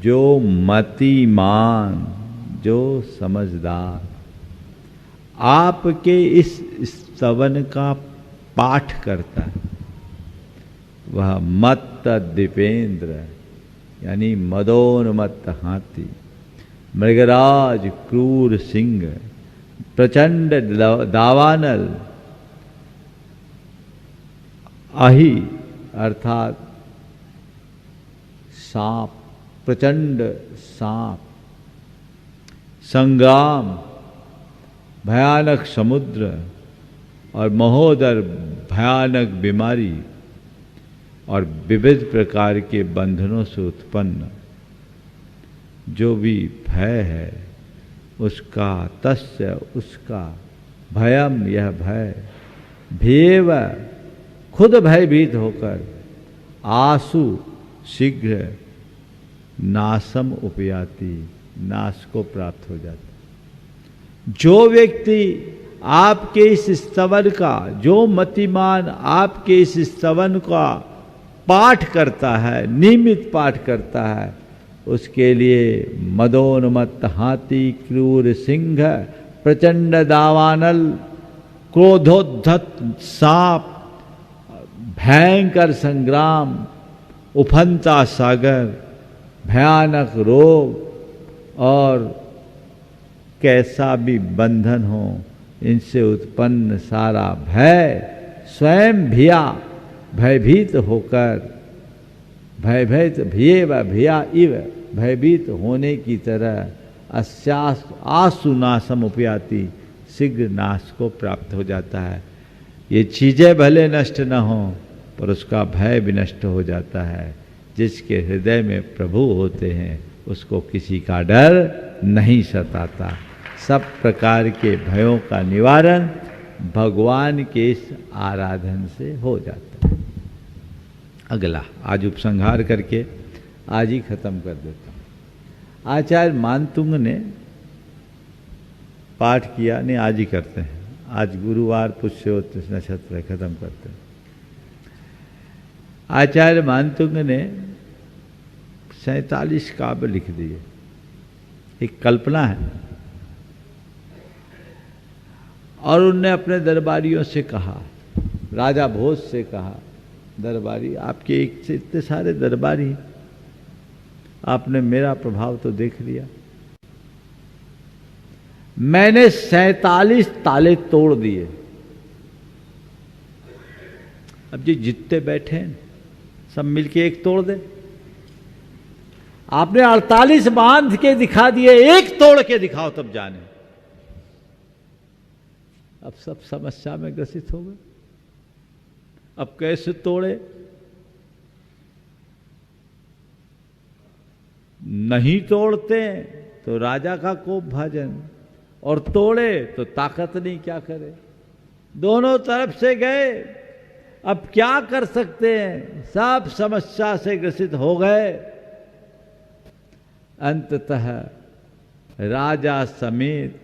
जो मतिमान, जो समझदार आपके इस स्तवन का पाठ करता है, वह मत्त दीपेंद्र यानी मदोन्मत्त हाथी, मृगराज क्रूर सिंह, प्रचंड दावानल, अहि अर्थात सांप, प्रचंड सांप, संग्राम भयानक समुद्र, और महोदर भयानक बीमारी, और विविध प्रकार के बंधनों से उत्पन्न जो भी भय है उसका, तस्य उसका, भयम यह भय, भेव खुद भयभीत होकर, आसु शीघ्र, नासम उपयाति नाश को प्राप्त हो जाता। जो व्यक्ति आपके इस स्तवन का, जो मतिमान आपके इस स्तवन का पाठ करता है, नियमित पाठ करता है, उसके लिए मदोन्मत्त हाथी, क्रूर सिंह, प्रचंड दावानल, क्रोधोद्धत सांप, भयंकर संग्राम, उफनता सागर, भयानक रोग और कैसा भी बंधन हो, इनसे उत्पन्न सारा भय स्वयं भयभीत होकर, भिया इव भयभीत होने की तरह आसुनाशम उपयाति शीघ्र नाश को प्राप्त हो जाता है। ये चीजें भले नष्ट न हो पर उसका भय भी नष्ट हो जाता है। जिसके हृदय में प्रभु होते हैं उसको किसी का डर नहीं सताता। सब प्रकार के भयों का निवारण भगवान के इस आराधन से हो जाता है। अगला आज उपसंहार करके आज ही खत्म कर देता हूँ। आचार्य मानतुंग ने पाठ किया, नहीं आज ही करते हैं, आज गुरुवार पुष्योत्तर नक्षत्र है, खत्म करते हैं। आचार्य मानतुंग ने 47 काव्य लिख दिए। एक कल्पना है और उनने अपने दरबारियों से कहा, राजा भोज से कहा, दरबारी आपके एक से इतने सारे दरबारी, आपने मेरा प्रभाव तो देख लिया। मैंने 47 ताले तोड़ दिए। अब जी जितने बैठे हैं सब मिलके एक तोड़ दे। आपने 48 बांध के दिखा दिए, एक तोड़ के दिखाओ तब जाने। अब सब समस्या में ग्रसित हो गए। अब कैसे तोड़े? नहीं तोड़ते तो राजा का कोप भाजन, और तोड़े तो ताकत नहीं क्या करे। दोनों तरफ से गए, अब क्या कर सकते हैं, सब समस्या से ग्रसित हो गए। अंततः राजा समेत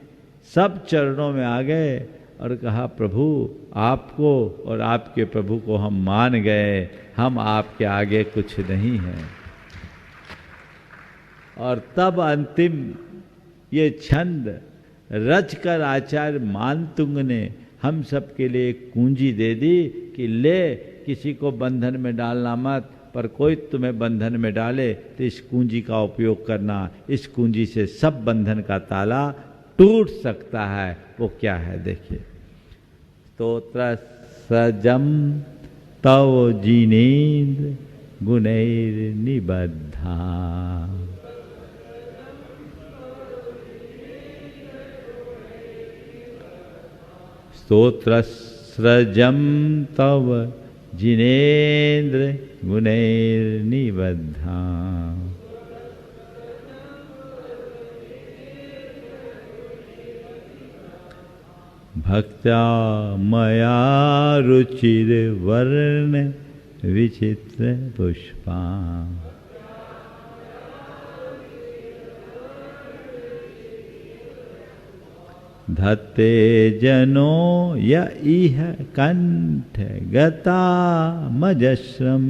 सब चरणों में आ गए और कहा, प्रभु आपको और आपके प्रभु को हम मान गए, हम आपके आगे कुछ नहीं हैं। और तब अंतिम ये छंद रचकर आचार्य मानतुंग ने हम सब के लिए एक कुंजी दे दी कि ले, किसी को बंधन में डालना मत, पर कोई तुम्हें बंधन में डाले तो इस कुंजी का उपयोग करना। इस कुंजी से सब बंधन का ताला टूट सकता है। वो क्या है देखिए, स्तोत्र सजम तव जिनेन्द्र गुणैर निबद्धा, स्तोत्र सृजम तव जिनेन्द्र गुणैर निबद्धा, भक्त्या मया रुचिर वर्ण विचित्र पुष्पा, धत्ते जनो य इह कंठ गता मजस्रम,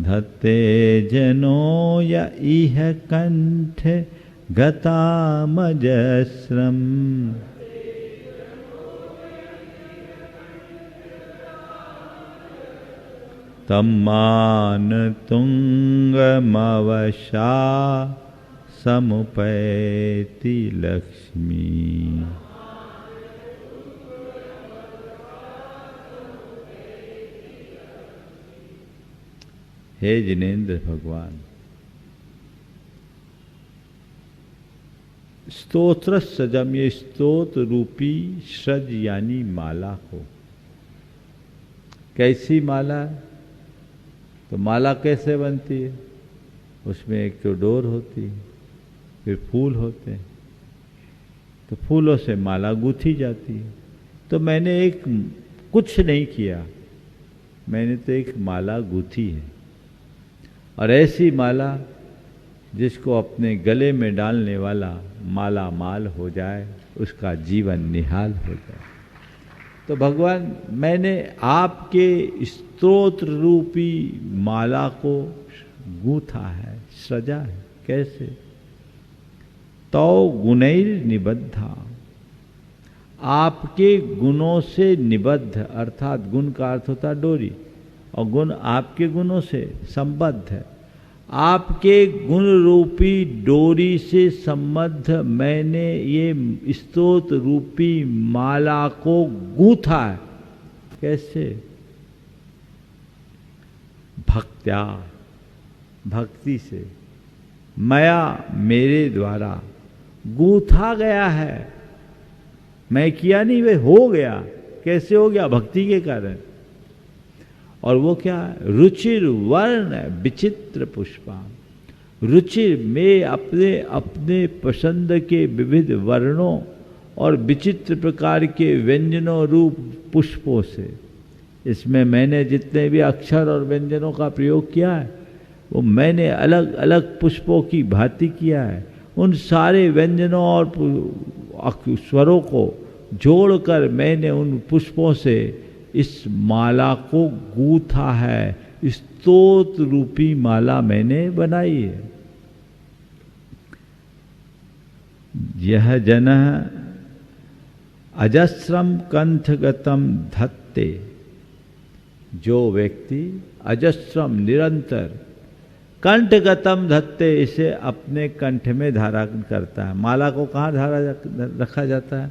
धत्ते जनो य इह कंठ गता मजस्रम, तम्मान तुंगमवशा समुपैति लक्ष्मी, हे जिनेन्द्र भगवान, स्तोत्र सजम, ये स्तोत्र रूपी सज यानी माला को। कैसी माला? तो माला कैसे बनती है? उसमें एक तो डोर होती है, फिर फूल होते हैं, तो फूलों से माला गूंथी जाती है। तो मैंने एक कुछ नहीं किया, मैंने तो एक माला गूंथी है। और ऐसी माला जिसको अपने गले में डालने वाला माला माल हो जाए, उसका जीवन निहाल हो जाए। तो भगवान, मैंने आपके स्तोत्र रूपी माला को गूंथा है, सजा है। कैसे? तो गुणैर निबद्धा, आपके गुणों से निबद्ध, अर्थात गुण का अर्थ होता है डोरी, और गुण आपके गुणों से संबद्ध है। आपके गुण रूपी डोरी से संबद्ध मैंने ये स्तोत्र रूपी माला को गूंथा है। कैसे? भक्त्या, भक्ति से, मया, मेरे द्वारा गूंथा गया है। मैं किया नहीं, वे हो गया। कैसे हो गया? भक्ति के कारण। और वो क्या है? रुचिर वर्ण विचित्र पुष्पा, रुचिर में अपने अपने पसंद के विविध वर्णों और विचित्र प्रकार के व्यंजनों रूप पुष्पों से। इसमें मैंने जितने भी अक्षर और व्यंजनों का प्रयोग किया है, वो मैंने अलग अलग पुष्पों की भांति किया है। उन सारे व्यंजनों और स्वरों को जोड़कर मैंने उन पुष्पों से इस माला को गूंथा है। स्तोत्र रूपी माला मैंने बनाई है। यह जन अजस्रम कंठगतम धत्ते, जो व्यक्ति अजस्रम निरंतर कंठगतम धत्ते, इसे अपने कंठ में धारण करता है। माला को कहाँ रखा जाता है?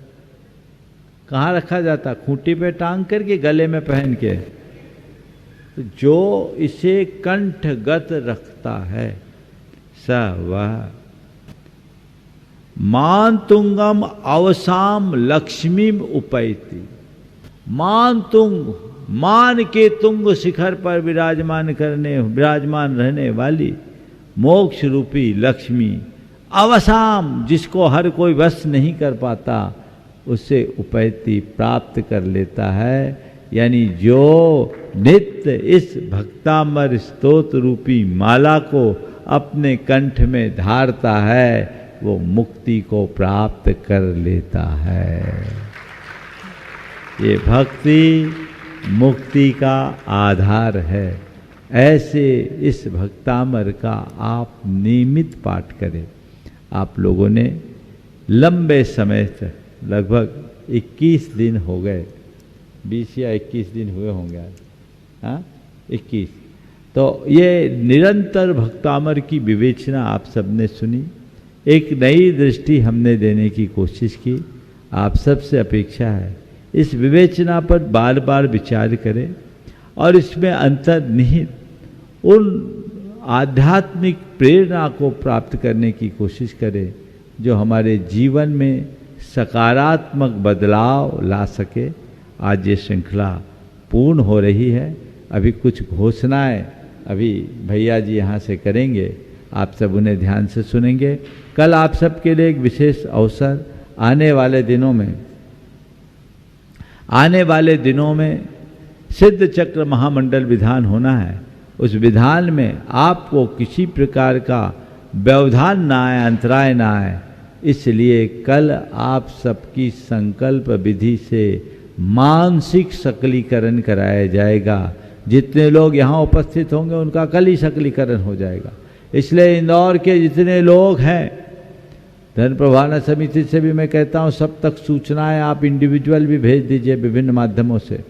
कहाँ रखा जाता है? खूंटी पे टांग करके, गले में पहन के। तो जो इसे कंठगत रखता है, स वह मानतुंगम अवसाम लक्ष्मीम उपैति, मान के तुंग शिखर पर विराजमान रहने वाली मोक्ष रूपी लक्ष्मी अवसाम, जिसको हर कोई वश नहीं कर पाता, उसे उपैति प्राप्त कर लेता है। यानी जो नित्य इस भक्तामर स्तोत्र रूपी माला को अपने कंठ में धारता है, वो मुक्ति को प्राप्त कर लेता है। ये भक्ति मुक्ति का आधार है। ऐसे इस भक्तामर का आप नियमित पाठ करें। आप लोगों ने लंबे समय तक, लगभग 21 दिन हो गए, 20 या 21 दिन हुए होंगे आज, हाँ 21। तो ये निरंतर भक्तामर की विवेचना आप सबने सुनी। एक नई दृष्टि हमने देने की कोशिश की। आप सबसे अपेक्षा है इस विवेचना पर बार बार विचार करें और इसमें अंतर्निहित उन आध्यात्मिक प्रेरणा को प्राप्त करने की कोशिश करें जो हमारे जीवन में सकारात्मक बदलाव ला सके। आज ये श्रृंखला पूर्ण हो रही है। अभी कुछ घोषणाएं अभी भैया जी यहाँ से करेंगे, आप सब उन्हें ध्यान से सुनेंगे। कल आप सबके लिए एक विशेष अवसर, आने वाले दिनों में सिद्ध चक्र महामंडल विधान होना है। उस विधान में आपको किसी प्रकार का व्यवधान ना आए, अंतराय ना आए, इसलिए कल आप सबकी संकल्प विधि से मानसिक सकलीकरण कराया जाएगा। जितने लोग यहाँ उपस्थित होंगे उनका कल ही सकलीकरण हो जाएगा। इसलिए इंदौर के जितने लोग हैं, धन प्रभावना समिति से भी मैं कहता हूँ सब तक सूचनाएं आप इंडिविजुअल भी भेज दीजिए विभिन्न माध्यमों से।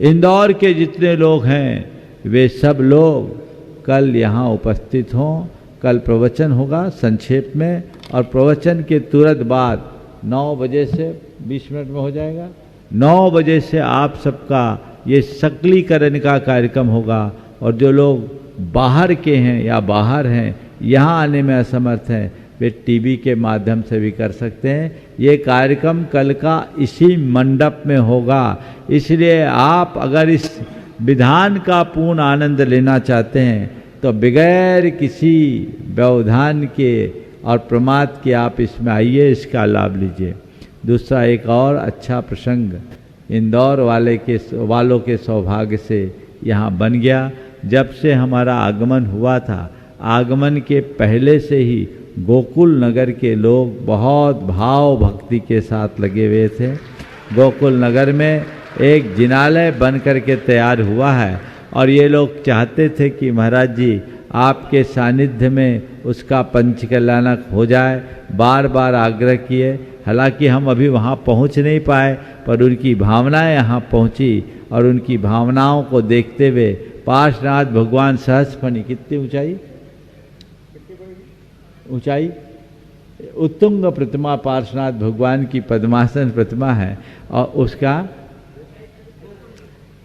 इंदौर के जितने लोग हैं वे सब लोग कल यहाँ उपस्थित हों। कल प्रवचन होगा संक्षेप में, और प्रवचन के तुरंत बाद 9 बजे से 20 मिनट में हो जाएगा। 9 बजे से आप सबका ये सकलीकरण का कार्यक्रम होगा। और जो लोग बाहर के हैं या बाहर हैं, यहाँ आने में असमर्थ हैं, वे टीवी के माध्यम से भी कर सकते हैं। ये कार्यक्रम कल का इसी मंडप में होगा। इसलिए आप अगर इस विधान का पूर्ण आनंद लेना चाहते हैं तो बगैर किसी व्यवधान के और प्रमाद के आप इसमें आइए, इसका लाभ लीजिए। दूसरा एक और अच्छा प्रसंग इंदौर वालों के सौभाग्य से यहाँ बन गया। जब से हमारा आगमन हुआ था, आगमन के पहले से ही गोकुल नगर के लोग बहुत भाव भक्ति के साथ लगे हुए थे। गोकुल नगर में एक जिनालय बन करके तैयार हुआ है और ये लोग चाहते थे कि महाराज जी आपके सानिध्य में उसका पंचकल्याणक हो जाए। बार बार आग्रह किए, हालांकि हम अभी वहाँ पहुँच नहीं पाए, पर उनकी भावनाएं यहाँ पहुँची और उनकी भावनाओं को देखते हुए पार्श्वनाथ भगवान सहस्रफणी, कितनी ऊंचाई उत्तुंग प्रतिमा पार्श्वनाथ भगवान की पद्मासन प्रतिमा है और उसका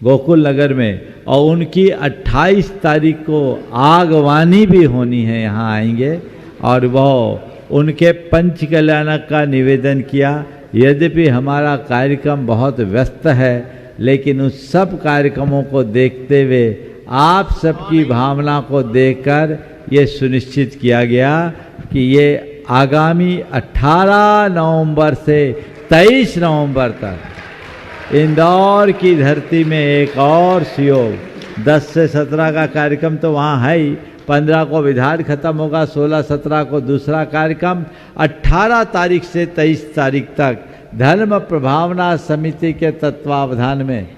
गोकुल नगर में, और उनकी 28 तारीख को आगवानी भी होनी है, यहाँ आएंगे और वह उनके पंच कल्याणक का निवेदन किया। यद्यपि हमारा कार्यक्रम बहुत व्यस्त है, लेकिन उस सब कार्यक्रमों को देखते हुए आप सबकी भावना को देखकर ये सुनिश्चित किया गया कि ये आगामी 18 नवंबर से 23 नवंबर तक इंदौर की धरती में एक और सुयोग 10 से 17 का कार्यक्रम तो वहाँ है ही, 15 को विधान खत्म होगा, 16-17 को दूसरा कार्यक्रम, 18 तारीख से 23 तारीख तक धर्म प्रभावना समिति के तत्वावधान में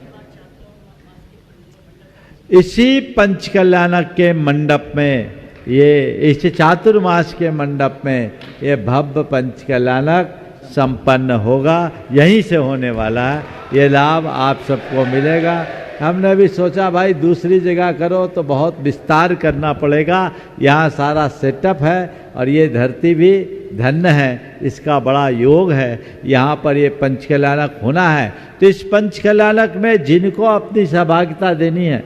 इसी पंचकल्याणक के मंडप में, ये इस चातुर्मास के मंडप में ये भव्य पंचकल्याणक संपन्न होगा। यहीं से होने वाला है। ये लाभ आप सबको मिलेगा। हमने भी सोचा भाई दूसरी जगह करो तो बहुत विस्तार करना पड़ेगा, यहाँ सारा सेटअप है और ये धरती भी धन्य है, इसका बड़ा योग है। यहाँ पर ये पंचकल्याणक होना है, तो इस पंचकल्याणक में जिनको अपनी सहभागिता देनी है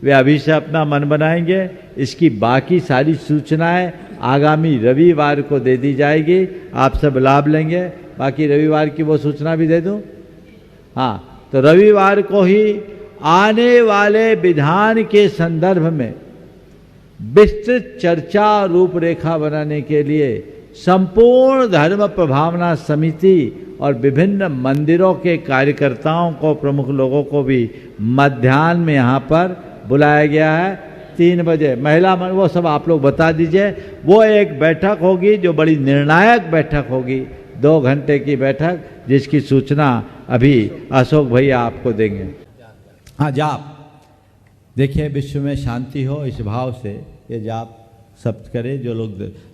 वे अभी से अपना मन बनाएंगे। इसकी बाकी सारी सूचनाएं आगामी रविवार को दे दी जाएगी, आप सब लाभ लेंगे। बाकी रविवार की वो सूचना भी दे दूं, हाँ, तो रविवार को ही आने वाले विधान के संदर्भ में विस्तृत चर्चा रूपरेखा बनाने के लिए संपूर्ण धर्म प्रभावना समिति और विभिन्न मंदिरों के कार्यकर्ताओं को, प्रमुख लोगों को भी मध्याह्न में यहाँ पर बुलाया गया है 3 बजे। महिला मन वो सब आप लोग बता दीजिए। वो एक बैठक होगी जो बड़ी निर्णायक बैठक होगी, 2 घंटे की बैठक, जिसकी सूचना अभी अशोक भैया आपको देंगे। हाँ, जाप देखिए, विश्व में शांति हो, इस भाव से ये जाप सब करें। जो लोग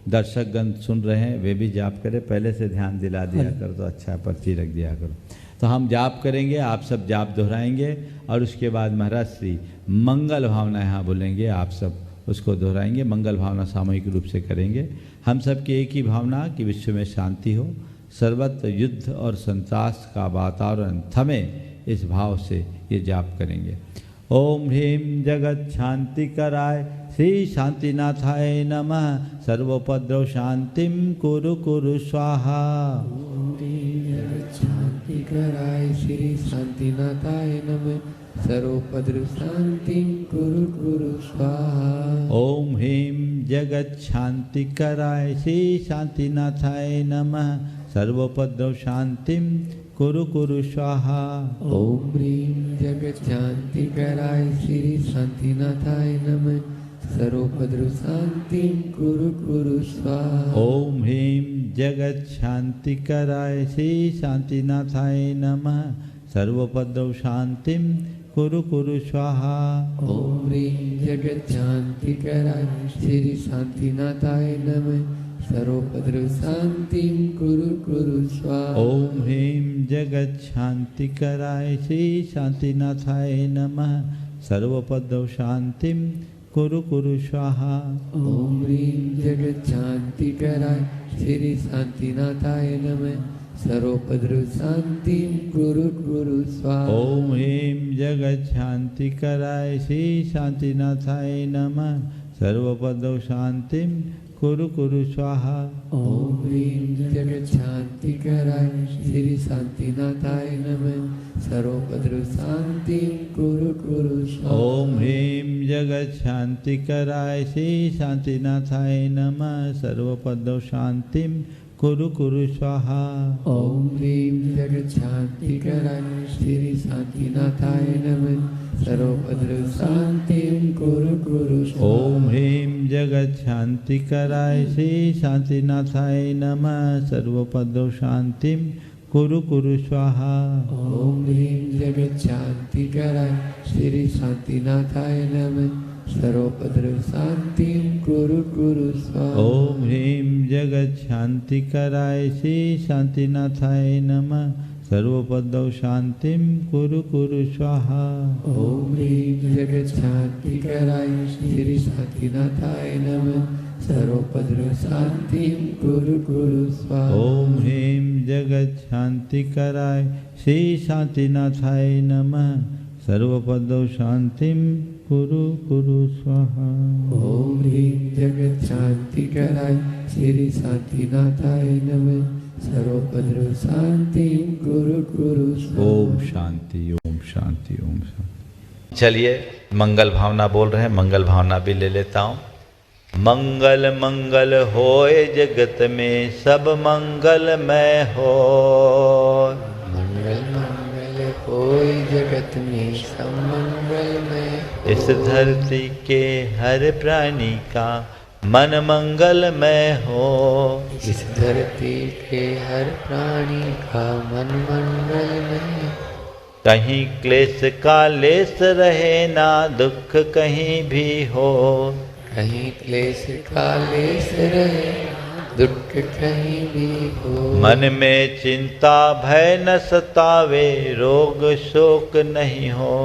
दर्शकगण सुन रहे हैं वे भी जाप करें। पहले से ध्यान दिला दिया करो तो अच्छा, पर्ची रख दिया करो। तो हम जाप करेंगे, आप सब जाप दोहराएंगे और उसके बाद महाराज श्री मंगल भावना यहाँ बोलेंगे, आप सब उसको दोहराएंगे। मंगल भावना सामूहिक रूप से करेंगे। हम सब की एक ही भावना कि विश्व में शांति हो, सर्वत्र युद्ध और संत्रास का वातावरण थमे, इस भाव से ये जाप करेंगे। ओम ह्रीं जगत शांति कराय श्री शांतिनाथाय नमः, सर्वोपद्रव शांतिम कुरु कुरु स्वाहा।
ओम ह्रीं जगत शांति कराय श्री शांतिनाथाय नमः, सर्वोपद्रव शांतिम कुरु कुरु स्वाहा।
ओम ह्रीं जगत शांति कराय श्री शांतिनाथाय नमः, सर्वोपद्रव शांतिम कुरु कुरु स्वाहा।
ओम ह्रीं जगत शांति कराय श्री शांतिनाथाय नमः, सर्वोपद्रव शांतिम कुरु कुरु स्वाहा।
ओम ह्रीं जगत शांति कराय श्री शांतिनाथाय नमः, सर्वोपद्रव शांतिम कुरु कुरु स्वाहा।
ओम ह्रीं जगत शांति कराय श्री शांतिनाथाय नमः, सर्वोपद्रव शांतिम कुरु कुरु स्वाहा।
ओम ह्रीं जगत शांति कराय श्री शांतिनाथाय नमः, सर्वोपद्रव शांतिम कुरु कुरु स्वाहा।
ओम ह्रीं जगत शांति कराय श्री शांतिनाथाय नमः, सर्वोपद्रव शांतिम कुरु कुरु स्वाहा।
ओम ह्रीं जगत शांति कराय श्री शांतिनाथाय नमः, सर्वोपद्रव शांतिम कुरु कुरु स्वाहा।
ओम ह्रीं जगत शांति कराय श्री शांतिनाथाय नमः, सर्वोपद्रव शांतिम कुरु कुरु स्वाहा।
ओम ह्रीं जगत शांति कराय श्री शांतिनाथाय नमः, सर्वोपद्रव शांतिम कुरु कुरु स्वाहा।
ओम ह्रीं जगत शांति कराय श्री शांतिनाथाय नमः, सर्वोपद्रव शांतिम कुरु कुरु स्वाहा।
ओम ह्रीं जगत शांति कराय श्री शांतिनाथाय नमः, सर्वोपद्रव शांतिम कुरु कुरु स्वाहा।
ओम ह्रीं जगत शांति कराय श्री शांतिनाथाय नमः, सर्वोपद्रव शांतिम कुरु कुरु स्वाहा।
ओम ह्रीं जगत शांति कराय श्री शांतिनाथाय नमः, सर्वोपद्रव शांतिम कुरु कुरु स्वाहा।
ओम ह्रीं जगत शांति कराय श्री शांतिनाथाय नमः, सर्वोपद्रव शांतिम कुरु कुरु स्वाहा।
ओम ह्रीं जगत शांति कराय श्री शांतिनाथाय नमः, सर्वोपद्रव शांतिम कुरु कुरु स्वाहा।
ओम ह्रीं जगत शांति कराय श्री शांतिनाथाय नमः, सर्वोपद्रव शांतिम कुरु कुरु स्वाहा।
ओम शांति, ओम शांति, ओम शांति। चलिए मंगल भावना बोल रहे हैं, मंगल भावना भी ले लेता हूँ। मंगल मंगल होए जगत में सब मंगलमय हो।
मंगल मंगल होए जगत में सब मंगलमय।
इस धरती के हर प्राणी का मन मंगलमय हो।
इस धरती के हर प्राणी का मन मंगलमय।
कहीं क्लेश का लेस रहे ना दुख कहीं भी हो।
कहीं क्लेश का लेस रहे दुख कहीं भी हो।
मन में चिंता भय न सतावे रोग शोक नहीं हो।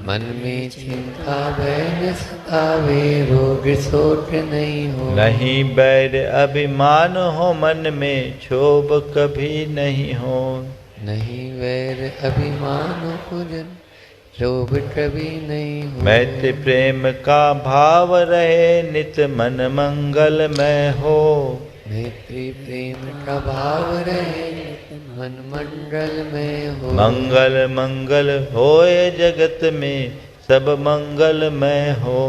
मन में चिंता भय न सतावे रोग शोक नहीं हो।
नहीं बैर अभिमान हो मन में क्षोभ कभी नहीं हो।
नहीं वैर अभिमान हो जन लोभ कभी नहीं हो।
मैत्री प्रेम का भाव रहे नित मन मंगलमय हो।
मैत्री प्रेम का भाव रहे मन मंगल में हो।
मंगल मंगल होए जगत में सब मंगलमय हो।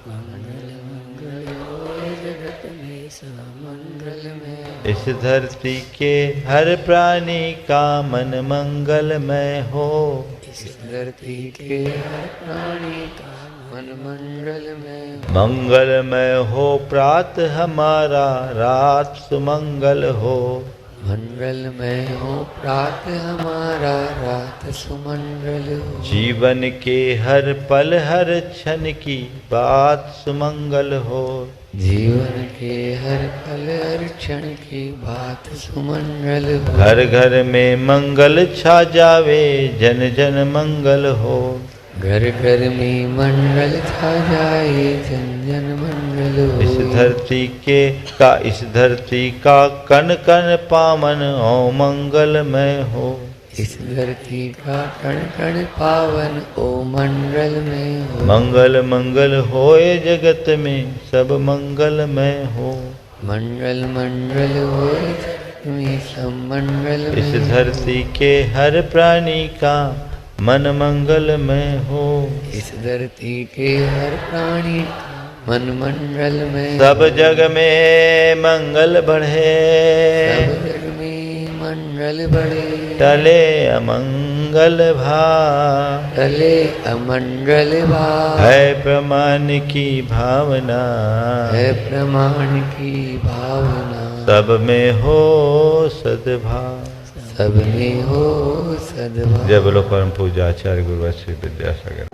मंगल मंगल होए जगत में सब मंगल में।
इस धरती के हर प्राणी का मन मंगलमय हो।
इस धरती के हर प्राणी का मन मंगल में।
मंगलमय हो प्रात हमारा रात सुमंगल हो।
मंगलमय हो प्रात हमारा रात सुमंगल हो।
जीवन के हर पल हर क्षण की बात सुमंगल हो।
जीवन के हर पल हर क्षण की बात सुमंगल हो।
घर घर में मंगल छा जावे जन जन मंगल हो।
घर घर में मंगल छा जाए जन जन मंगल हो।
इस धरती का कण कण पावन हो मंगलमय हो।
इस धरती का कण कण पावन ओ मंगल में हो।
मंगल मंगल होए जगत में सब मंगलमय हो।
मंगल मंगल होए जगत में सब मंगल में।
इस धरती के हर प्राणी का मन मंगलमय हो।
इस धरती के हर प्राणी मन मंगल में।
सब जग में मंगल बढ़े।
सब जग में मंगल बढ़े।
टले अमंगल भाव।
टले अमंगल भाव।
है प्रमाण की भावना।
है प्रमाण की भावना।
सब में हो सद्भाव।
सब में हो सद्भाव।
जय बोलो परम पूज्य आचार्य गुरु श्री विद्यासागर।